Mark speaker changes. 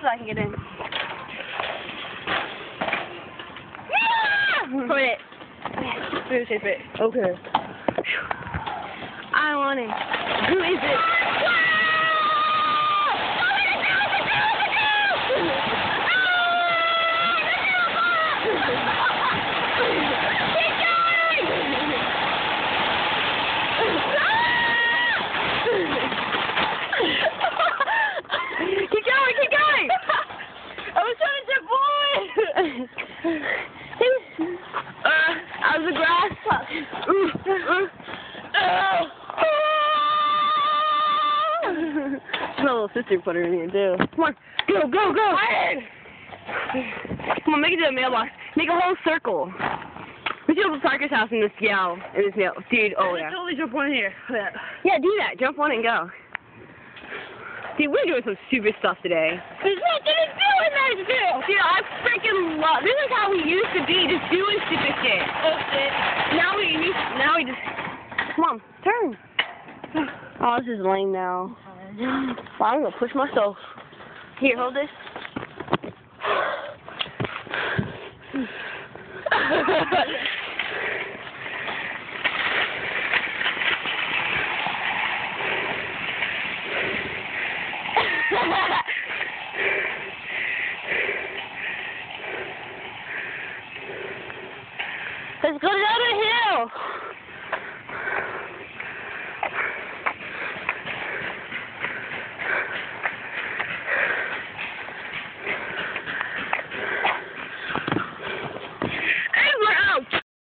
Speaker 1: so I can get in.
Speaker 2: Put it.
Speaker 1: Who shape it?
Speaker 2: Okay.
Speaker 1: I want it. Who is it?
Speaker 2: Keep going, keep going!
Speaker 1: I was trying to jump forward.
Speaker 2: Out of the grass. My little sister put her in here too. Come on, go, go, go! Come on, make it to the mailbox. Make a whole circle. We should open Parker's house in this mail. Dude, oh yeah.
Speaker 1: Totally jump on here.
Speaker 2: Yeah, do that. Jump on and go. Dude, we're doing some stupid stuff today.
Speaker 1: There's nothing to do in there to do.
Speaker 2: Dude, I freaking love. This is how we used to be, just doing stupid shit.
Speaker 1: Oh shit.
Speaker 2: Now we just. Come on, turn. Oh, this is lame now. Well, I'm gonna push myself. Here, hold this. Let's go down the hill.